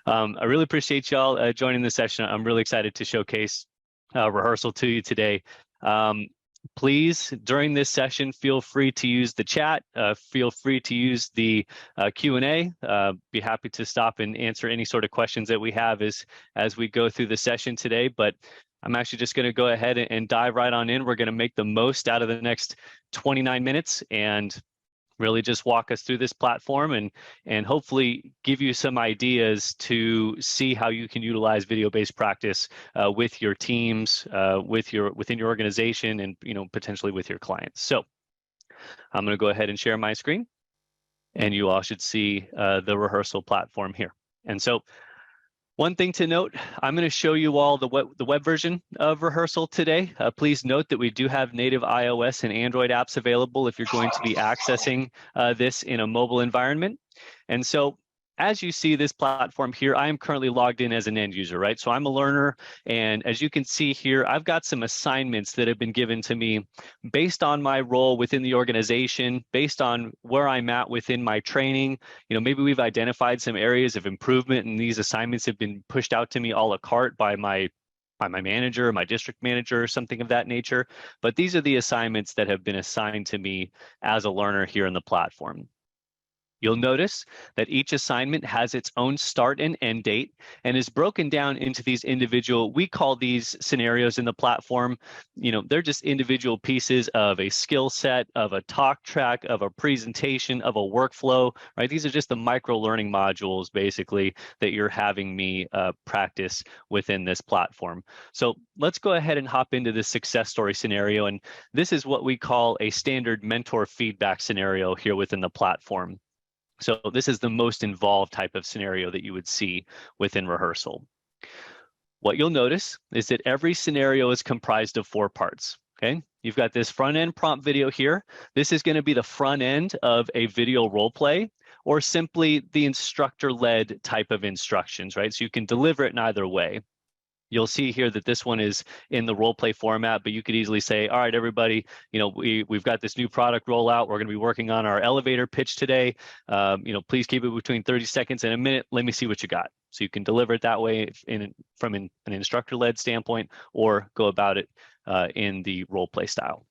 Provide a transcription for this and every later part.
I really appreciate y'all joining the session. I'm really excited to showcase Rehearsal to you today. Please, during this session, feel free to use the chat. Feel free to use the Q&A. Be happy to stop and answer any sort of questions that we have as we go through the session today. But I'm actually just going to go ahead and dive right on in. We're going to make the most out of the next 29 minutes and really just walk us through this platform and hopefully give you some ideas to see how you can utilize video-based practice with your teams, within your organization, and potentially with your clients. So I'm going to go ahead and share my screen, and you all should see the Rehearsal platform here. And so one thing to note, I'm going to show you all the web version of Rehearsal today. Please note that we do have native iOS and Android apps available if you're going to be accessing this in a mobile environment. And so as you see this platform here, I am currently logged in as an end user, right? So I'm a learner, and as you can see here, I've got some assignments that have been given to me based on my role within the organization, based on where I'm at within my training. Maybe we've identified some areas of improvement, and these assignments have been pushed out to me a la carte by my manager, my district manager, or something of that nature. But these are the assignments that have been assigned to me as a learner here in the platform. You'll notice that each assignment has its own start and end date and is broken down into these individual, we call these scenarios in the platform, they're just individual pieces of a skill set, of a talk track, of a presentation, of a workflow, right? These are just the micro learning modules, basically, that you're having me practice within this platform. So let's go ahead and hop into this success story scenario. And this is what we call a standard mentor feedback scenario here within the platform. So this is the most involved type of scenario that you would see within Rehearsal. What you'll notice is that every scenario is comprised of 4 parts, okay? You've got this front end prompt video here. This is going to be the front end of a video role play or simply the instructor-led type of instructions, right? So you can deliver it in either way. You'll see here that this one is in the role play format, but you could easily say, all right, everybody, we've got this new product rollout. We're going to be working on our elevator pitch today. Please keep it between 30 seconds and a minute. Let me see what you got. So you can deliver it that way from an instructor-led standpoint, or go about it in the role play style.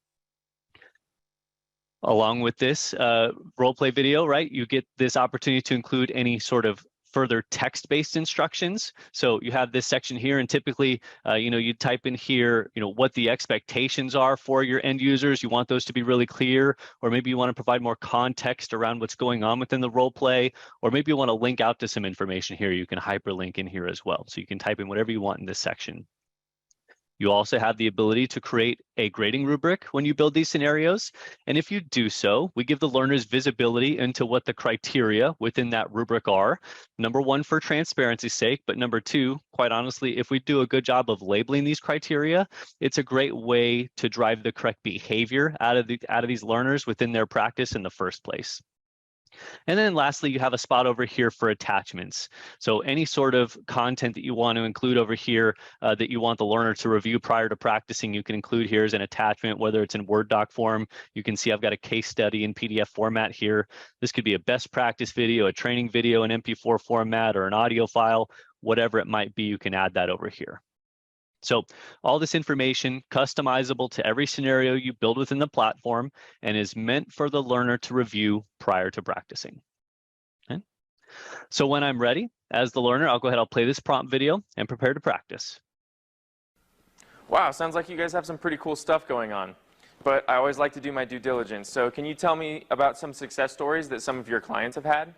Along with this role play video, right, you get this opportunity to include any sort of further text-based instructions. So you have this section here, and typically, you type in here, what the expectations are for your end users. You want those to be really clear, or maybe you want to provide more context around what's going on within the role play, or maybe you want to link out to some information here. You can hyperlink in here as well. So you can type in whatever you want in this section. You also have the ability to create a grading rubric when you build these scenarios. And if you do so, we give the learners visibility into what the criteria within that rubric are. Number 1, for transparency's sake, but number 2, quite honestly, if we do a good job of labeling these criteria, it's a great way to drive the correct behavior out of these learners within their practice in the first place. And then lastly, you have a spot over here for attachments. So any sort of content that you want to include over here that you want the learner to review prior to practicing, you can include here as an attachment, whether it's in Word doc form. You can see I've got a case study in PDF format here. This could be a best practice video, a training video in MP4 format, or an audio file, whatever it might be, you can add that over here. So all this information customizable to every scenario you build within the platform and is meant for the learner to review prior to practicing. Okay. So when I'm ready, as the learner, I'll go ahead, I'll play this prompt video and prepare to practice. Wow, sounds like you guys have some pretty cool stuff going on. But I always like to do my due diligence. So can you tell me about some success stories that some of your clients have had?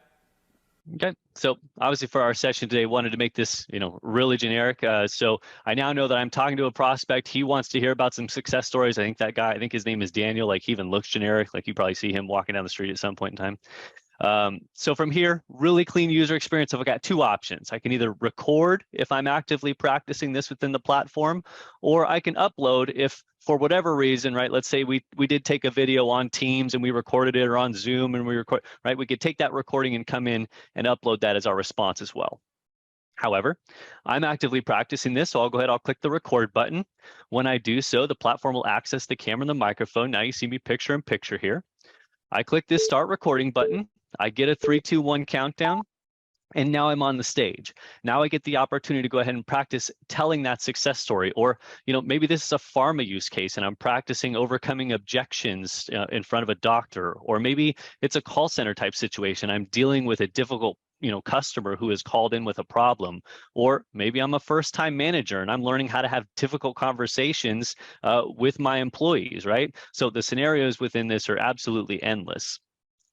Okay, so obviously for our session today, wanted to make this, really generic. So I now know that I'm talking to a prospect. He wants to hear about some success stories. I think that guy, I think his name is Daniel. Like, he even looks generic. Like, you probably see him walking down the street at some point in time. So from here, really clean user experience. I've got 2 options. I can either record if I'm actively practicing this within the platform, or I can upload if for whatever reason, right? Let's say we did take a video on Teams and we recorded it, or on Zoom and we record, right? We could take that recording and come in and upload that as our response as well. However, I'm actively practicing this, so I'll go ahead, I'll click the record button. When I do so, the platform will access the camera and the microphone. Now you see me picture in picture here. I click this start recording button. I get a 3, 2, 1 countdown. And now I'm on the stage. Now I get the opportunity to go ahead and practice telling that success story. Or, maybe this is a pharma use case and I'm practicing overcoming objections in front of a doctor. Or maybe it's a call center type situation. I'm dealing with a difficult customer who has called in with a problem. Or maybe I'm a first-time manager and I'm learning how to have difficult conversations with my employees, right? So the scenarios within this are absolutely endless.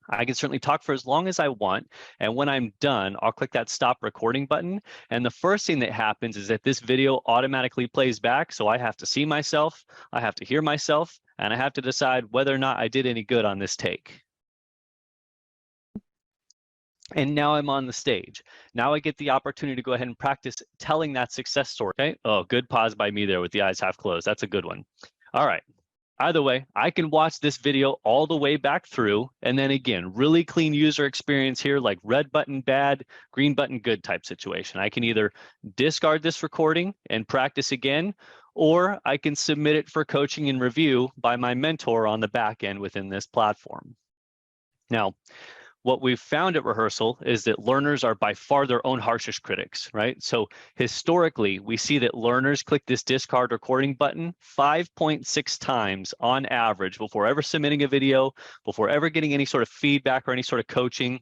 I can certainly talk for as long as I want. And when I'm done, I'll click that stop recording button. And the first thing that happens is that this video automatically plays back. So I have to see myself, I have to hear myself, and I have to decide whether or not I did any good on this take. And now I'm on the stage. Now I get the opportunity to go ahead and practice telling that success story. Okay. Oh, good pause by me there with the eyes half closed. That's a good one. All right. Either way, I can watch this video all the way back through. And then again, really clean user experience here, like red button bad, green button good type situation. I can either discard this recording and practice again, or I can submit it for coaching and review by my mentor on the back end within this platform. Now, what we've found at Rehearsal is that learners are by far their own harshest critics, right? So historically, we see that learners click this discard recording button 5.6 times on average before ever submitting a video, before ever getting any sort of feedback or any sort of coaching.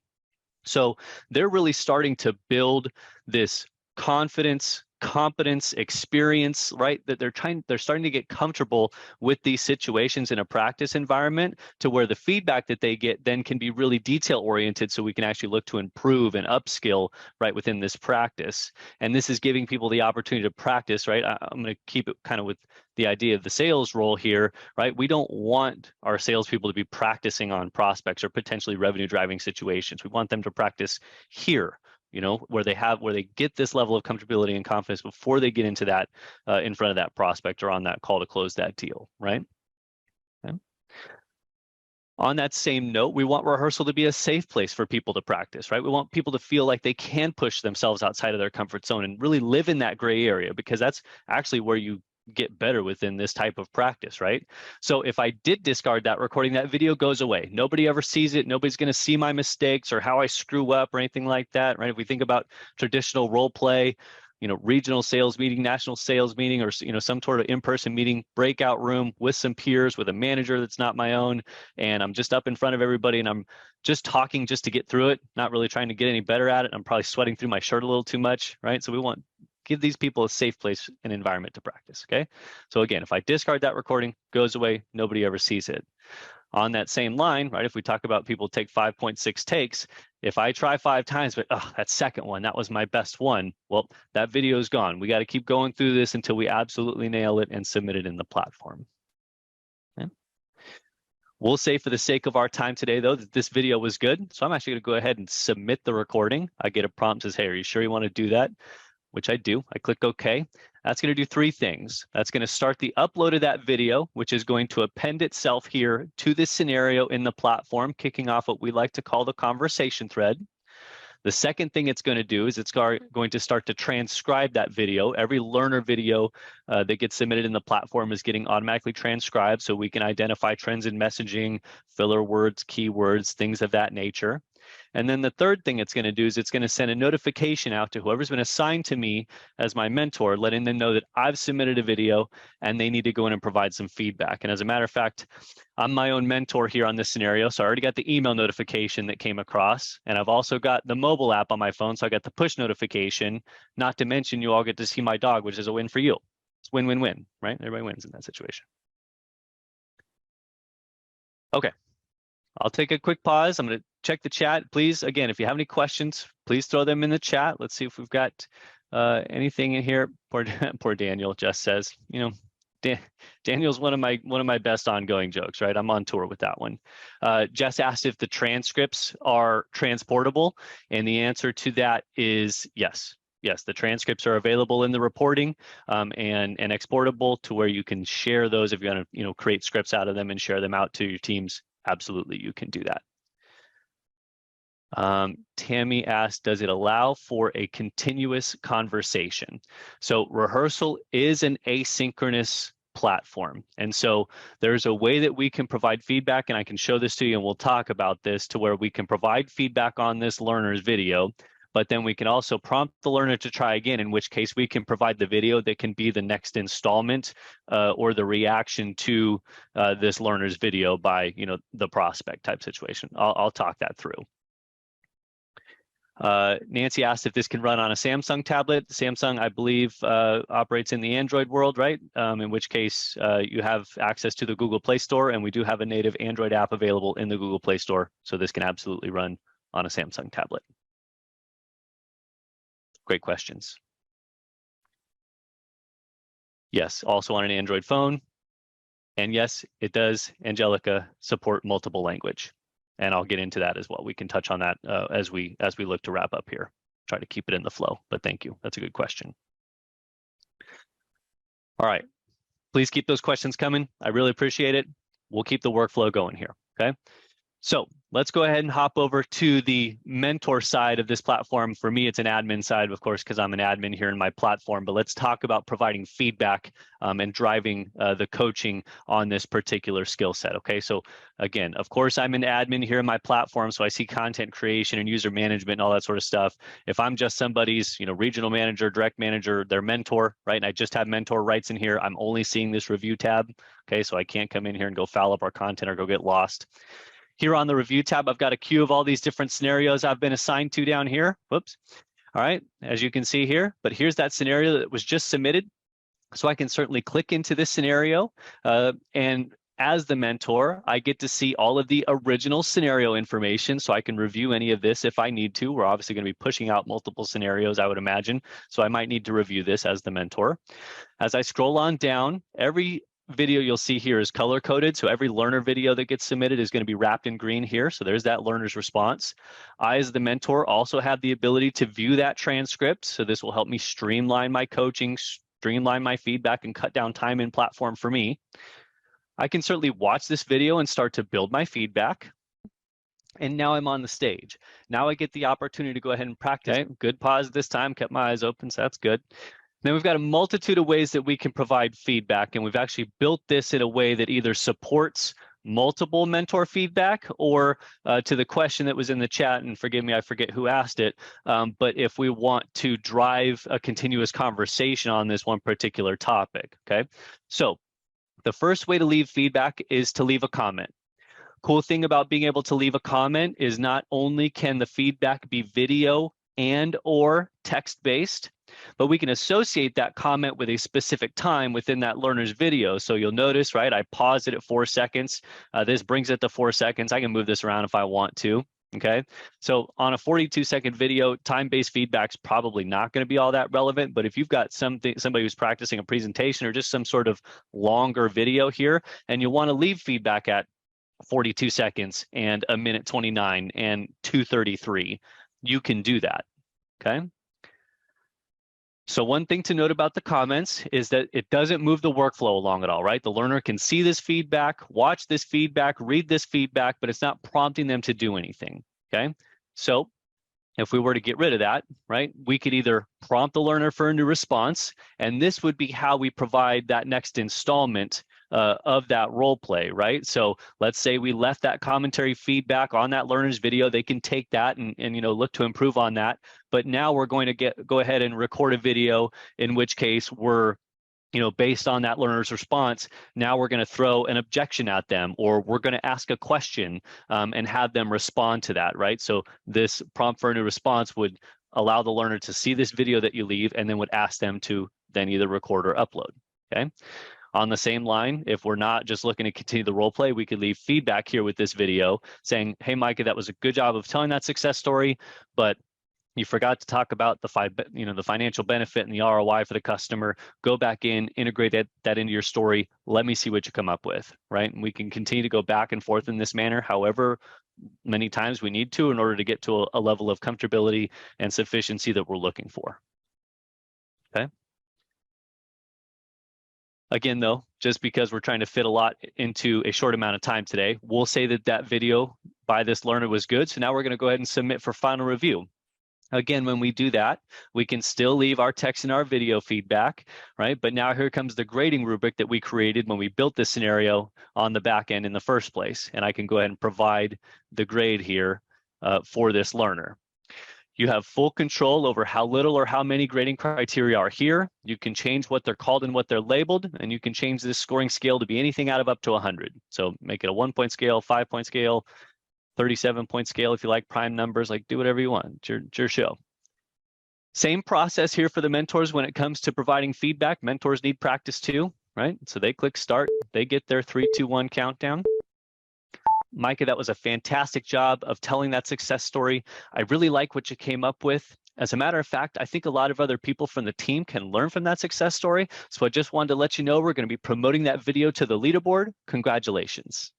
So they're really starting to build this confidence, competence, experience, right? That they're starting to get comfortable with these situations in a practice environment to where the feedback that they get then can be really detail oriented so we can actually look to improve and upskill right within this practice. And this is giving people the opportunity to practice, right? I'm going to keep it kind of with the idea of the sales role here, right? We don't want our salespeople to be practicing on prospects or potentially revenue driving situations. We want them to practice here, where they get this level of comfortability and confidence before they get into that in front of that prospect or on that call to close that deal, right? Okay. On that same note, we want Rehearsal to be a safe place for people to practice, right? We want people to feel like they can push themselves outside of their comfort zone and really live in that gray area, because that's actually where you get better within this type of practice, right? So if I did discard that recording, that video goes away. Nobody ever sees it. Nobody's going to see my mistakes or how I screw up or anything like that, right? If we think about traditional role play, regional sales meeting, national sales meeting, or some sort of in-person meeting, breakout room with some peers, with a manager that's not my own, and I'm just up in front of everybody and I'm just talking just to get through it, not really trying to get any better at it. I'm probably sweating through my shirt a little too much, right? So we want give these people a safe place and environment to practice, okay? So again, if I discard that recording, goes away, nobody ever sees it. On that same line, right, if we talk about people take 5.6 takes, if I try 5 times, but that second one, that was my best one, well, that video is gone. We got to keep going through this until we absolutely nail it and submit it in the platform. Okay. We'll say for the sake of our time today, though, that this video was good. So I'm actually going to go ahead and submit the recording. I get a prompt that says, hey, are you sure you want to do that? Which I do. I click OK. That's going to do 3 things. That's going to start the upload of that video, which is going to append itself here to this scenario in the platform, kicking off what we like to call the conversation thread. The second thing it's going to do is it's going to start to transcribe that video. Every learner video that gets submitted in the platform is getting automatically transcribed so we can identify trends in messaging, filler words, keywords, things of that nature. And then the third thing it's going to do is it's going to send a notification out to whoever's been assigned to me as my mentor, letting them know that I've submitted a video and they need to go in and provide some feedback. And as a matter of fact, I'm my own mentor here on this scenario. So I already got the email notification that came across, and I've also got the mobile app on my phone. So I got the push notification, not to mention you all get to see my dog, which is a win for you. It's win-win-win, right? Everybody wins in that situation. Okay. I'll take a quick pause. I'm going to check the chat. Please, again, if you have any questions, please throw them in the chat. Let's see if we've got anything in here. Poor Daniel just says, Daniel's one of my best ongoing jokes, right? I'm on tour with that one. Jess asked if the transcripts are transportable, and the answer to that is yes. Yes, the transcripts are available in the reporting and exportable to where you can share those if you want to, create scripts out of them and share them out to your teams. Absolutely, you can do that. Tammy asked, does it allow for a continuous conversation? So Rehearsal is an asynchronous platform. And so there's a way that we can provide feedback, and I can show this to you and we'll talk about this, to where we can provide feedback on this learner's video, but then we can also prompt the learner to try again, in which case we can provide the video that can be the next installment or the reaction to this learner's video by, the prospect type situation. I'll talk that through. Nancy asked if this can run on a Samsung tablet. Samsung, I believe, operates in the Android world, right? In which case you have access to the Google Play Store, and we do have a native Android app available in the Google Play Store. So this can absolutely run on a Samsung tablet. Great questions. Yes, also on an Android phone. And yes, it does, Angelica, support multiple language. And I'll get into that as well. We can touch on that as we look to wrap up here. Try to keep it in the flow, but thank you. That's a good question. All right, please keep those questions coming. I really appreciate it. We'll keep the workflow going here, okay? So let's go ahead and hop over to the mentor side of this platform. For me, it's an admin side, of course, because I'm an admin here in my platform, but let's talk about providing feedback and driving the coaching on this particular skill set, okay? So again, of course, I'm an admin here in my platform, so I see content creation and user management and all that sort of stuff. If I'm just somebody's, regional manager, direct manager, their mentor, right? And I just have mentor rights in here, I'm only seeing this review tab, okay? So I can't come in here and go foul up our content or go get lost. Here on the review tab, I've got a queue of all these different scenarios I've been assigned to down here. Whoops. All right, as you can see here, but here's that scenario that was just submitted. So I can certainly click into this scenario, and as the mentor, I get to see all of the original scenario information, so I can review any of this if I need to. We're obviously going to be pushing out multiple scenarios, I would imagine, so I might need to review this as the mentor. As I scroll on down, every video you'll see here is color coded, so every learner video that gets submitted is going to be wrapped in green here. So there's that learner's response. I, as the mentor, also have the ability to view that transcript, so this will help me streamline my coaching, streamline my feedback, and cut down time in platform for me. I can certainly watch this video and start to build my feedback. And now I'm on the stage. Now I get the opportunity to go ahead and practice. Okay, good pause this time, kept my eyes open, so that's good. Then we've got a multitude of ways that we can provide feedback, and we've actually built this in a way that either supports multiple mentor feedback or to the question that was in the chat, and forgive me, I forget who asked it, but if we want to drive a continuous conversation on this one particular topic, okay? So the first way to leave feedback is to leave a comment. Cool thing about being able to leave a comment is not only can the feedback be video and or text-based, but we can associate that comment with a specific time within that learner's video. So you'll notice, right, I pause it at 4 seconds. This brings it to 4 seconds. I can move this around if I want to, okay? So on a 42-second video, time-based feedback's probably not going to be all that relevant, but if you've got somebody who's practicing a presentation or just some sort of longer video here, and you want to leave feedback at 42 seconds and 1:29 and 2:33, you can do that, okay? So one thing to note about the comments is that it doesn't move the workflow along at all, right? The learner can see this feedback, watch this feedback, read this feedback, but it's not prompting them to do anything, okay? So if we were to get rid of that, right, we could either prompt the learner for a new response, and this would be how we provide that next installment of that role play, right? So let's say we left that commentary feedback on that learner's video. They can take that and look to improve on that. But now we're going to go ahead and record a video, in which case we're based on that learner's response, now we're going to throw an objection at them, or we're going to ask a question and have them respond to that, right? So this prompt for a new response would allow the learner to see this video that you leave, and then would ask them to then either record or upload, okay? On the same line, if we're not just looking to continue the role play, we could leave feedback here with this video saying, hey, Micah, that was a good job of telling that success story, but you forgot to talk about the financial benefit and the ROI for the customer. Go back in, integrate that into your story. Let me see what you come up with, right? And we can continue to go back and forth in this manner, however many times we need to, in order to get to a level of comfortability and sufficiency that we're looking for, okay? Again, though, just because we're trying to fit a lot into a short amount of time today, we'll say that video by this learner was good. So now we're going to go ahead and submit for final review. Again, when we do that, we can still leave our text and our video feedback, right? But now here comes the grading rubric that we created when we built this scenario on the back end in the first place. And I can go ahead and provide the grade here for this learner. You have full control over how little or how many grading criteria are here. You can change what they're called and what they're labeled, and you can change this scoring scale to be anything out of up to 100. So make it a 1-point scale, 5-point scale, 37-point scale if you like prime numbers, like do whatever you want. It's your show. Same process here for the mentors when it comes to providing feedback. Mentors need practice too, right? So they click start, they get their 3, 2, 1 countdown. Micah, that was a fantastic job of telling that success story. I really like what you came up with. As a matter of fact, I think a lot of other people from the team can learn from that success story. So I just wanted to let you know we're going to be promoting that video to the leaderboard. Congratulations.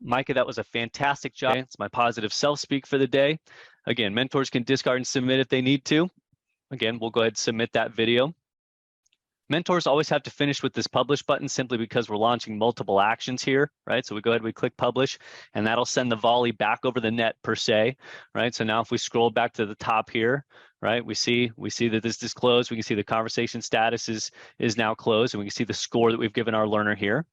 Micah, that was a fantastic job. It's my positive self-speak for the day. Again, mentors can discard and submit if they need to. Again, we'll go ahead and submit that video. Mentors always have to finish with this publish button simply because we're launching multiple actions here, right? So we go ahead, we click publish, and that'll send the volley back over the net per se, right? So now if we scroll back to the top here, right, we see that this is closed. We can see the conversation status is now closed, and we can see the score that we've given our learner here,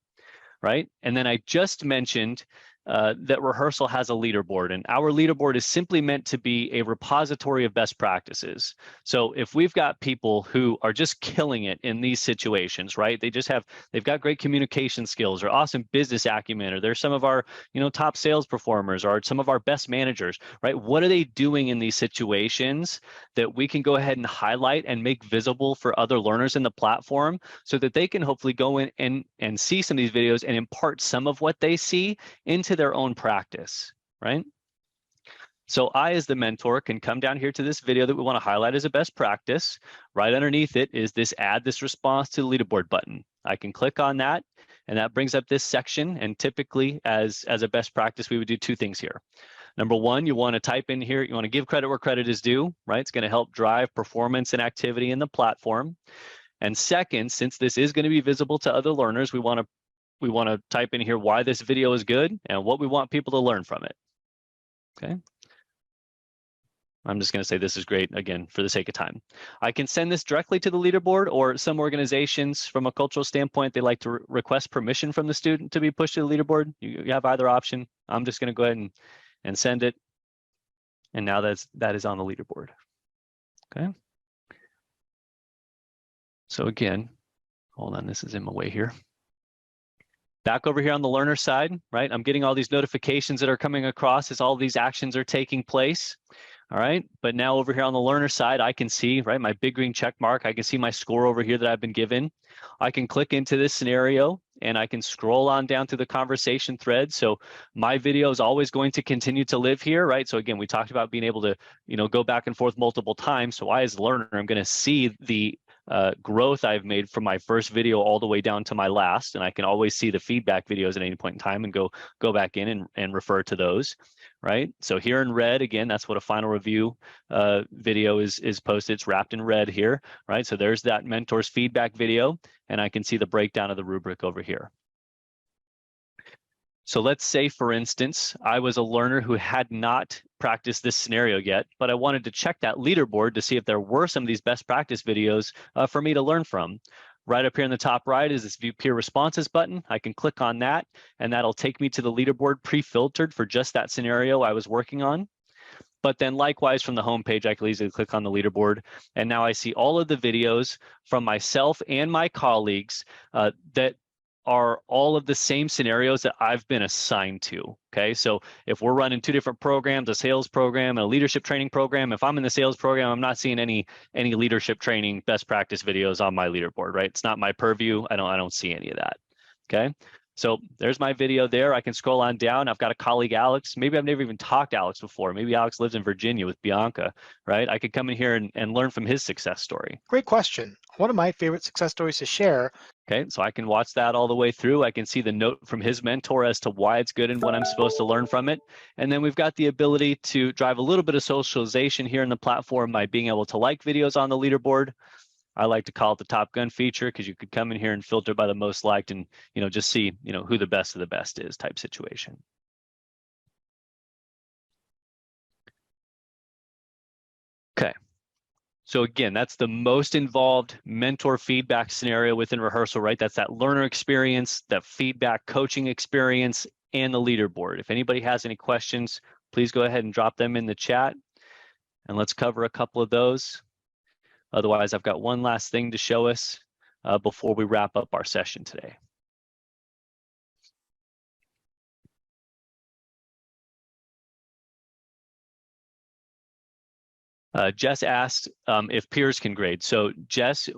right? And then I just mentioned that Rehearsal has a leaderboard, and our leaderboard is simply meant to be a repository of best practices. So if we've got people who are just killing it in these situations, right? They've got great communication skills or awesome business acumen, or they're some of our, top sales performers or some of our best managers, right? What are they doing in these situations that we can go ahead and highlight and make visible for other learners in the platform so that they can hopefully go in and see some of these videos and impart some of what they see into their own practice, right? So I, as the mentor, can come down here to this video that we want to highlight as a best practice. Right underneath it is this add this response to the leaderboard button. I can click on that, and that brings up this section. And typically, as a best practice, we would do 2 things here. Number 1, you want to type in here, you want to give credit where credit is due, right? It's going to help drive performance and activity in the platform. And second, since this is going to be visible to other learners, we want to type in here why this video is good and what we want people to learn from it. Okay. I'm just going to say this is great, again, for the sake of time. I can send this directly to the leaderboard, or some organizations, from a cultural standpoint, they like to request permission from the student to be pushed to the leaderboard. You have either option. I'm just going to go ahead and send it. And now that is on the leaderboard. Okay. So again, hold on, this is in my way here. Back over here on the learner side, right? I'm getting all these notifications that are coming across as all these actions are taking place. All right, but now over here on the learner side, I can see, right, my big green check mark. I can see my score over here that I've been given. I can click into this scenario and I can scroll on down to the conversation thread. So my video is always going to continue to live here, right? So again, we talked about being able to, go back and forth multiple times. So I, as a learner, I'm going to see the growth I've made from my first video all the way down to my last, and I can always see the feedback videos at any point in time and go back in and refer to those, right? So here in red, again, that's what a final review video is posted. It's wrapped in red here, right? So there's that mentor's feedback video, and I can see the breakdown of the rubric over here. So let's say, for instance, I was a learner who had not practiced this scenario yet, but I wanted to check that leaderboard to see if there were some of these best practice videos for me to learn from. Right up here in the top right is this View Peer Responses button. I can click on that, and that'll take me to the leaderboard pre-filtered for just that scenario I was working on. But then likewise from the home page, I can easily click on the leaderboard, and now I see all of the videos from myself and my colleagues that are all of the same scenarios that I've been assigned to, okay? So if we're running 2 different programs, a sales program and a leadership training program, if I'm in the sales program, I'm not seeing any leadership training best practice videos on my leaderboard, right? It's not my purview. I don't see any of that, okay? So there's my video there. I can scroll on down. I've got a colleague, Alex. Maybe I've never even talked to Alex before. Maybe Alex lives in Virginia with Bianca, right? I could come in here and learn from his success story. Great question. One of my favorite success stories to share. Okay, so I can watch that all the way through. I can see the note from his mentor as to why it's good and what I'm supposed to learn from it. And then we've got the ability to drive a little bit of socialization here in the platform by being able to like videos on the leaderboard. I like to call it the Top Gun feature because you could come in here and filter by the most liked and, just see, who the best of the best is type situation. Okay. So again, that's the most involved mentor feedback scenario within Rehearsal, right? That's that learner experience, that feedback coaching experience, and the leaderboard. If anybody has any questions, please go ahead and drop them in the chat, and let's cover a couple of those. Otherwise, I've got one last thing to show us before we wrap up our session today. Jess asked if peers can grade. So Jess,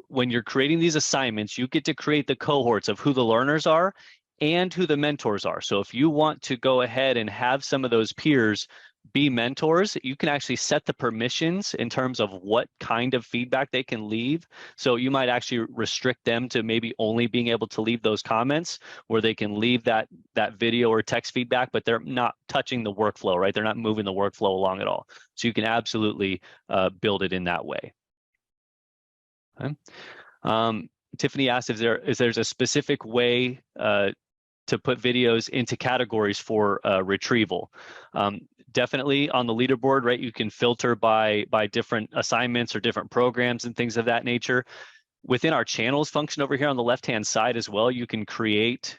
when you're creating these assignments, you get to create the cohorts of who the learners are and who the mentors are. So if you want to go ahead and have some of those peers be mentors, you can actually set the permissions in terms of what kind of feedback they can leave. So you might actually restrict them to maybe only being able to leave those comments where they can leave that video or text feedback, but they're not touching the workflow, right? They're not moving the workflow along at all. So you can absolutely build it in that way. Okay. Tiffany asked if there's a specific way to put videos into categories for retrieval. Definitely on the leaderboard, right? You can filter by different assignments or different programs and things of that nature. Within our channels function over here on the left-hand side as well, you can create,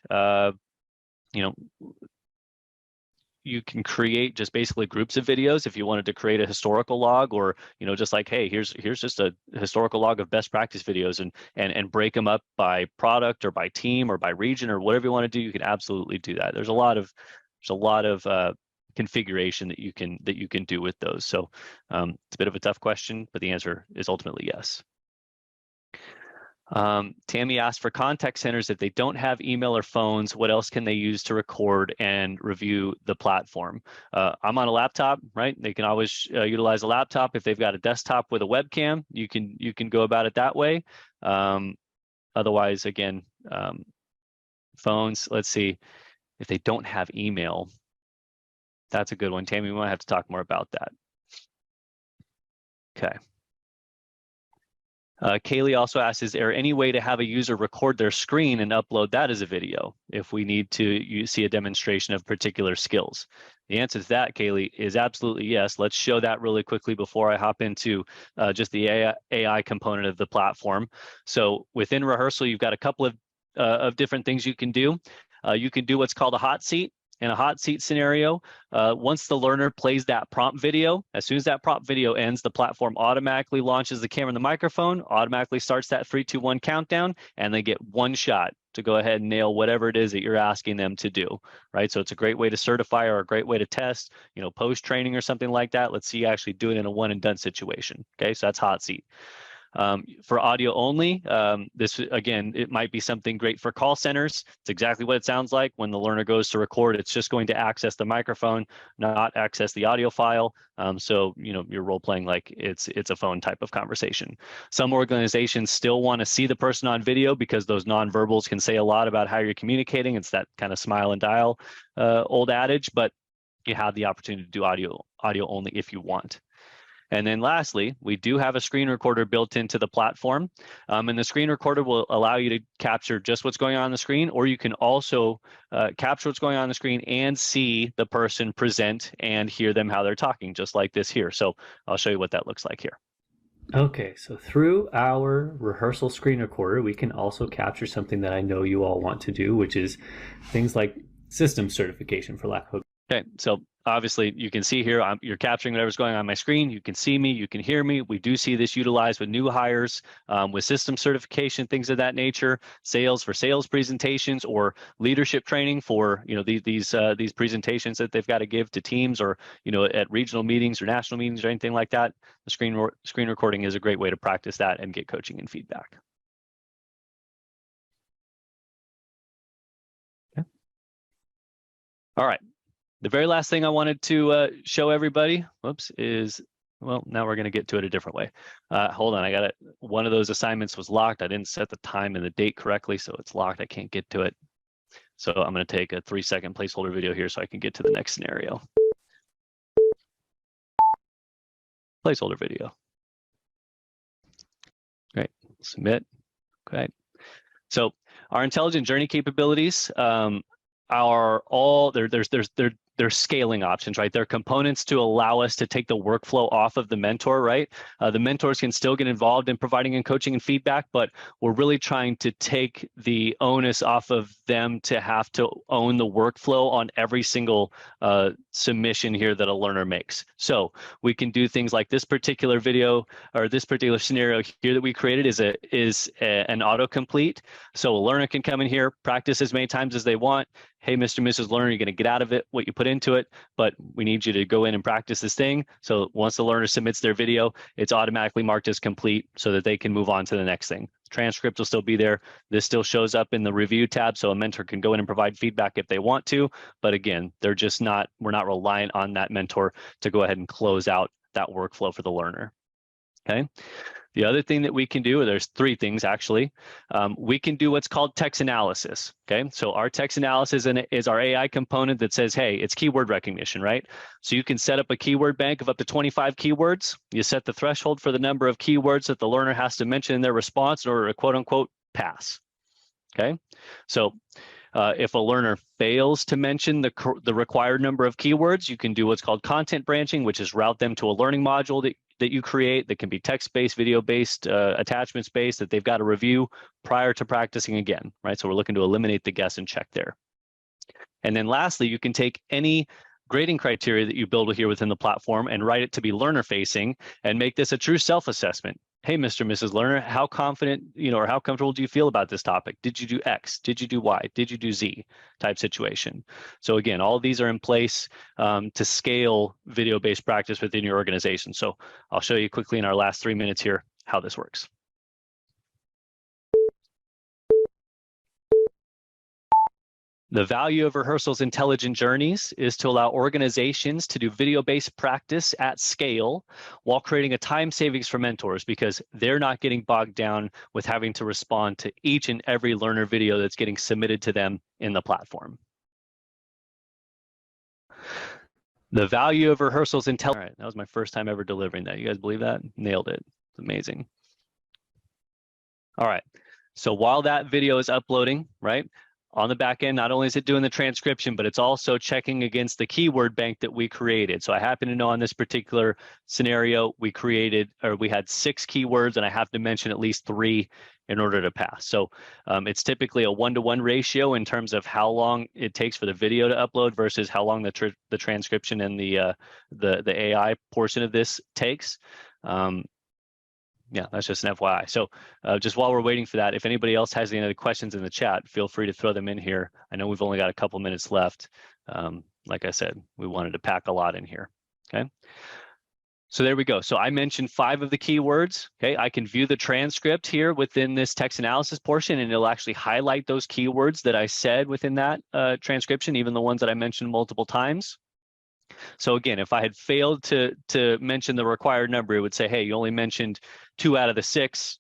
you can create just basically groups of videos if you wanted to create a historical log, or just like, hey, here's just a historical log of best practice videos, and break them up by product or by team or by region or whatever you want to do. You can absolutely do that. There's a lot of configuration that you can do with those. So it's a bit of a tough question, but the answer is ultimately yes. Tammy asked, for contact centers, if they don't have email or phones, what else can they use to record and review the platform? I'm on a laptop, right? They can always utilize a laptop. If they've got a desktop with a webcam, you can go about it that way. Otherwise, again, phones, let's see, if they don't have email, that's a good one. Tammy, we might have to talk more about that. Okay. Kaylee also asked, is there any way to have a user record their screen and upload that as a video if we need to see a demonstration of particular skills? The answer to that, Kaylee, is absolutely yes. Let's show that really quickly before I hop into just the AI component of the platform. So within Rehearsal, you've got a couple of different things you can do. You can do what's called a hot seat. In a hot seat scenario, once the learner plays that prompt video, as soon as that prompt video ends, the platform automatically launches the camera and the microphone, automatically starts that 3, 2, 1 countdown, and they get one shot to go ahead and nail whatever it is that you're asking them to do, right? So it's a great way to certify or a great way to test, post-training or something like that. Let's see you actually do it in a one and done situation, okay? So that's hot seat. For audio only, this, again, it might be something great for call centers. It's exactly what it sounds like. When the learner goes to record, it's just going to access the microphone, not access the audio file. So you're role playing like it's a phone type of conversation. Some organizations still want to see the person on video because those nonverbals can say a lot about how you're communicating. It's that kind of smile and dial old adage, but you have the opportunity to do audio only if you want. And then lastly, we do have a screen recorder built into the platform. And the screen recorder will allow you to capture just what's going on the screen, or you can also capture what's going on the screen and see the person present and hear them how they're talking, just like this here. So I'll show you what that looks like here. Okay, so through our Rehearsal screen recorder, we can also capture something that I know you all want to do, which is things like system certification, for lack of a... Okay, so obviously you can see here, you're capturing whatever's going on my screen. You can see me, you can hear me. We do see this utilized with new hires, with system certification, things of that nature, sales for sales presentations, or leadership training for these presentations that they've got to give to teams, or at regional meetings or national meetings or anything like that. The screen recording is a great way to practice that and get coaching and feedback. Okay. All right. The very last thing I wanted to show everybody, is, well, now we're going to get to it a different way. Hold on, I got it. One of those assignments was locked. I didn't set the time and the date correctly, so it's locked. I can't get to it. So I'm going to take a 3-second placeholder video here so I can get to the next scenario. Placeholder video. Great. Submit. Okay. So our intelligent journey capabilities are all there's they're scaling options, right? They're components to allow us to take the workflow off of the mentor, right? The mentors can still get involved in providing and coaching and feedback, but we're really trying to take the onus off of them to have to own the workflow on every single submission here that a learner makes. So we can do things like this particular video or this particular scenario here that we created is an autocomplete. So a learner can come in here, practice as many times as they want. Hey, Mr. and Mrs. Learner, you're going to get out of it what you put into it, but we need you to go in and practice this thing. So once the learner submits their video, it's automatically marked as complete so that they can move on to the next thing. Transcript will still be there. This still shows up in the review tab, so a mentor can go in and provide feedback if they want to. But again, we're not reliant on that mentor to go ahead and close out that workflow for the learner. Okay. The other thing that we can do, there's three things actually. We can do what's called text analysis. Okay, so our text analysis is our AI component that says, hey, it's keyword recognition, right? So you can set up a keyword bank of up to 25 keywords. You set the threshold for the number of keywords that the learner has to mention in their response in order to quote unquote pass. Okay, so if a learner fails to mention the required number of keywords, you can do what's called content branching, which is route them to a learning module that you create that can be text-based, video-based, attachments-based that they've got to review prior to practicing again, right? So we're looking to eliminate the guess and check there. And then lastly, you can take any grading criteria that you build here within the platform and write it to be learner-facing and make this a true self-assessment. Hey, Mr. and Mrs. Learner, how confident, or how comfortable do you feel about this topic? Did you do X? Did you do Y? Did you do Z type situation? So again, all of these are in place to scale video-based practice within your organization. So I'll show you quickly in our last 3 minutes here how this works. The value of Rehearsal's intelligent journeys is to allow organizations to do video-based practice at scale while creating a time savings for mentors because they're not getting bogged down with having to respond to each and every learner video that's getting submitted to them in the platform. The value of Rehearsal's intelligent. All right, that was my first time ever delivering that. You guys believe that? Nailed it. It's amazing. All right, so while that video is uploading, right? On the back end, not only is it doing the transcription, but it's also checking against the keyword bank that we created. So I happen to know on this particular scenario, we had 6 keywords and I have to mention at least 3 in order to pass. So it's typically a 1-to-1 ratio in terms of how long it takes for the video to upload versus how long the transcription and the AI portion of this takes. Yeah, that's just an FYI. So just while we're waiting for that, if anybody else has any other questions in the chat, feel free to throw them in here. I know we've only got a couple minutes left. Like I said, we wanted to pack a lot in here, okay? So there we go. So I mentioned 5 of the keywords, okay? I can view the transcript here within this text analysis portion, and it'll actually highlight those keywords that I said within that transcription, even the ones that I mentioned multiple times. So again, if I had failed to mention the required number, it would say, hey, you only mentioned 2 out of the 6.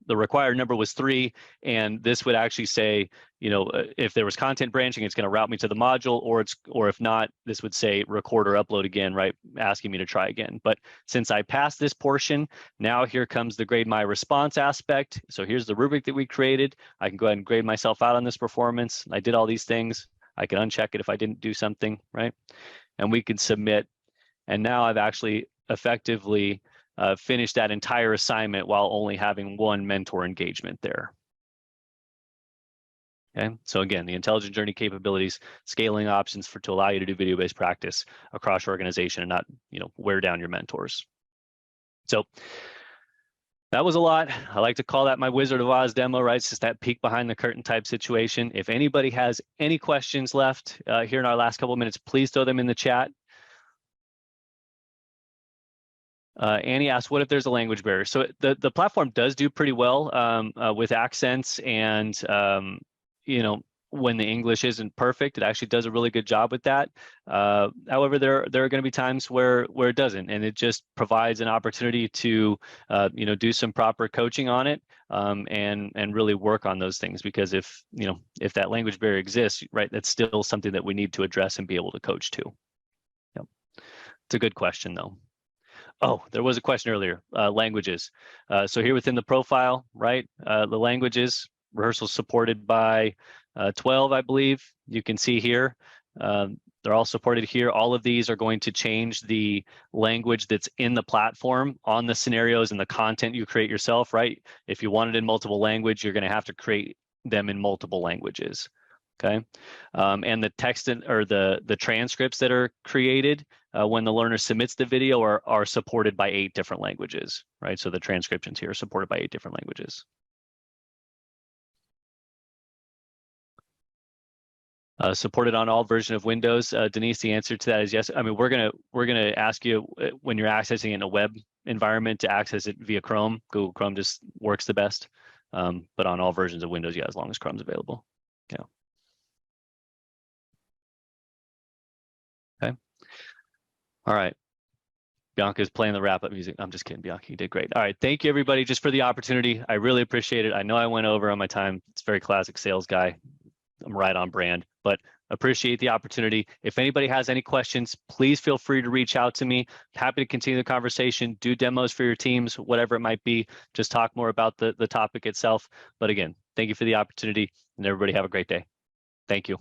The required number was 3. And this would actually say, if there was content branching, it's going to route me to the module, or if not, this would say record or upload again, right? Asking me to try again. But since I passed this portion, now here comes the grade my response aspect. So here's the rubric that we created. I can go ahead and grade myself out on this performance. I did all these things. I can uncheck it if I didn't do something, right? And we can submit. And now I've actually effectively finished that entire assignment while only having 1 mentor engagement there. Okay, so again, the intelligent journey capabilities, scaling options to allow you to do video-based practice across your organization and not, wear down your mentors. So that was a lot. I like to call that my Wizard of Oz demo, right? It's just that peek behind the curtain type situation. If anybody has any questions left here in our last couple of minutes, please throw them in the chat. Annie asked, what if there's a language barrier? So the platform does do pretty well with accents and, when the English isn't perfect, it actually does a really good job with that. However, there are going to be times where it doesn't, and it just provides an opportunity to, do some proper coaching on it and really work on those things. Because if that language barrier exists, right, that's still something that we need to address and be able to coach to. Yep. It's a good question, though. Oh, there was a question earlier, languages. So here within the profile, right, the languages, Rehearsal supported by 12, I believe. You can see here, They're all supported here. All of these are going to change the language that's in the platform on the scenarios and the content you create yourself, right? If you want it in multiple language, you're going to have to create them in multiple languages. Okay, and the text or the transcripts that are created when the learner submits the video are supported by 8 different languages, right? So the transcriptions here are supported by 8 different languages. Supported on all versions of Windows. Denise, the answer to that is yes. I mean, we're gonna ask you when you're accessing it in a web environment to access it via Chrome. Google Chrome just works the best, but on all versions of Windows, yeah, as long as Chrome's available. Yeah. Okay. All right. Bianca's playing the wrap-up music. I'm just kidding, Bianca. You did great. All right. Thank you, everybody, just for the opportunity. I really appreciate it. I know I went over on my time. It's very classic sales guy. I'm right on brand, but appreciate the opportunity. If anybody has any questions, please feel free to reach out to me. Happy to continue the conversation, do demos for your teams, whatever it might be. Just talk more about the topic itself. But again, thank you for the opportunity, and everybody have a great day. Thank you.